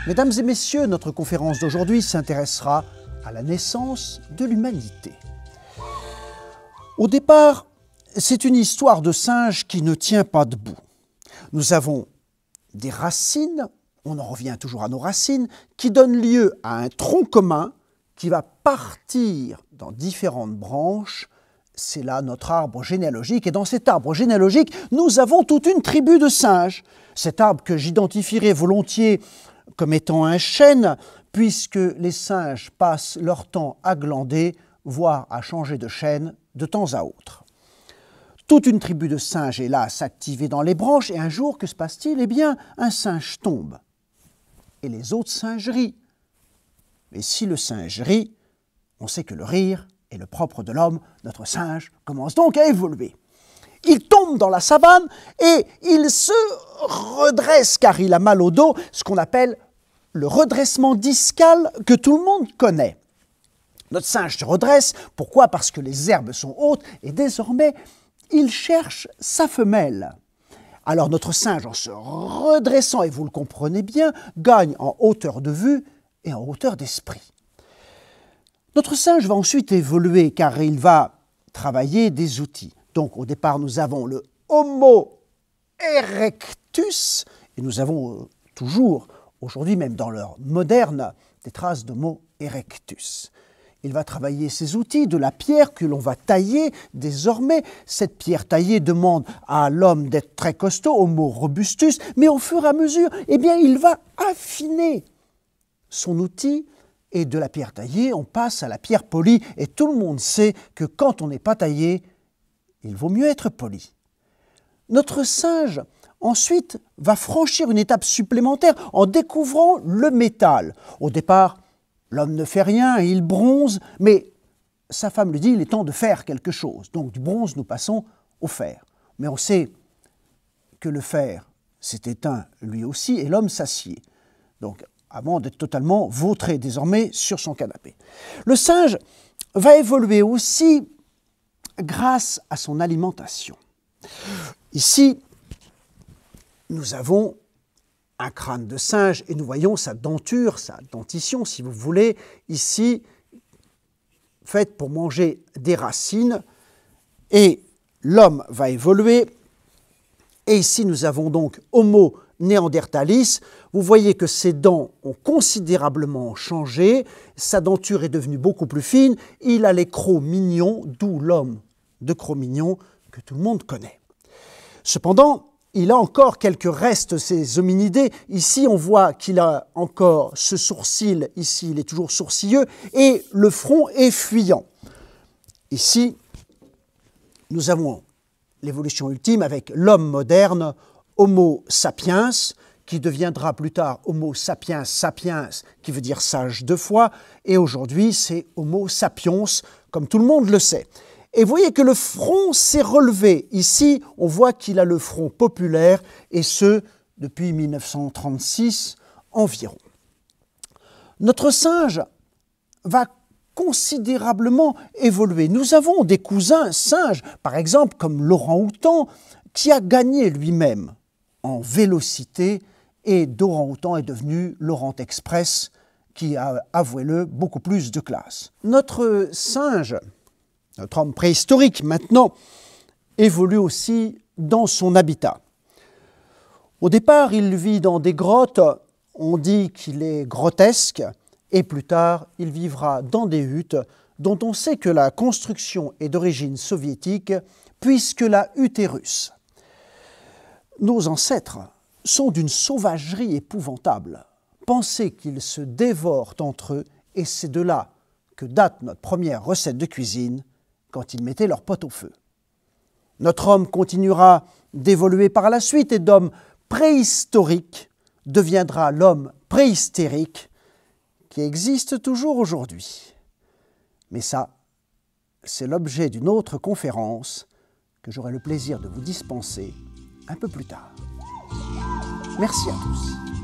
Mesdames et messieurs, notre conférence d'aujourd'hui s'intéressera à la naissance de l'humanité. Au départ, c'est une histoire de singe qui ne tient pas debout. Nous avons des racines, on en revient toujours à nos racines, qui donnent lieu à un tronc commun qui va partir dans différentes branches. C'est là notre arbre généalogique. Et dans cet arbre généalogique, nous avons toute une tribu de singes. Cet arbre que j'identifierai volontiers comme étant un chêne, puisque les singes passent leur temps à glander, voire à changer de chêne de temps à autre. Toute une tribu de singes est là à s'activer dans les branches, et un jour, que se passe-t-il? Eh bien, un singe tombe, et les autres singes rient. Mais si le singe rit, on sait que le rire est le propre de l'homme. Notre singe commence donc à évoluer. Il tombe dans la savane et il se redresse car il a mal au dos, ce qu'on appelle le redressement discal que tout le monde connaît. Notre singe se redresse, pourquoi? Parce que les herbes sont hautes et désormais il cherche sa femelle. Alors notre singe, en se redressant, et vous le comprenez bien, gagne en hauteur de vue et en hauteur d'esprit. Notre singe va ensuite évoluer car il va travailler des outils. Donc au départ, nous avons le Homo erectus et nous avons toujours, aujourd'hui même dans l'heure moderne, des traces d'Homo erectus. Il va travailler ses outils, de la pierre que l'on va tailler désormais. Cette pierre taillée demande à l'homme d'être très costaud, Homo robustus, mais au fur et à mesure, eh bien, il va affiner son outil. Et de la pierre taillée, on passe à la pierre polie. Et tout le monde sait que quand on n'est pas taillé, il vaut mieux être poli. Notre singe, ensuite, va franchir une étape supplémentaire en découvrant le métal. Au départ, l'homme ne fait rien, il bronze, mais sa femme lui dit il est temps de faire quelque chose. Donc du bronze, nous passons au fer. Mais on sait que le fer s'est éteint lui aussi et l'homme s'assied. Donc avant d'être totalement vautré désormais sur son canapé. Le singe va évoluer aussi grâce à son alimentation. Ici, nous avons un crâne de singe et nous voyons sa denture, sa dentition si vous voulez, ici, faite pour manger des racines. Et l'homme va évoluer. Et ici, nous avons donc Homo néanderthalis. Vous voyez que ses dents ont considérablement changé, sa denture est devenue beaucoup plus fine, il a les crocs mignons, d'où l'homme de Cro-Magnon que tout le monde connaît. Cependant, il a encore quelques restes de ces hominidés. Ici, on voit qu'il a encore ce sourcil, ici il est toujours sourcilleux, et le front est fuyant. Ici, nous avons l'évolution ultime avec l'homme moderne, Homo sapiens, qui deviendra plus tard Homo sapiens sapiens, qui veut dire sage deux fois, et aujourd'hui c'est Homo sapiens, comme tout le monde le sait. Et vous voyez que le front s'est relevé. Ici, on voit qu'il a le front populaire, et ce, depuis 1936 environ. Notre singe va considérablement évoluer. Nous avons des cousins singes, par exemple comme l'orang-outan, qui a gagné lui-même en vélocité, et d'orang-outan est devenu l'Orang Express, qui a, avouez-le, beaucoup plus de classe. Notre singe, notre homme préhistorique maintenant, évolue aussi dans son habitat. Au départ, il vit dans des grottes, on dit qu'il est grotesque, et plus tard, il vivra dans des huttes dont on sait que la construction est d'origine soviétique, puisque la hutte est russe. Nos ancêtres sont d'une sauvagerie épouvantable. Pensez qu'ils se dévorent entre eux, et c'est de là que date notre première recette de cuisine, quand ils mettaient leur pot au feu. Notre homme continuera d'évoluer par la suite, et d'homme préhistorique deviendra l'homme préhystérique, qui existe toujours aujourd'hui. Mais ça, c'est l'objet d'une autre conférence que j'aurai le plaisir de vous dispenser un peu plus tard. Merci à tous.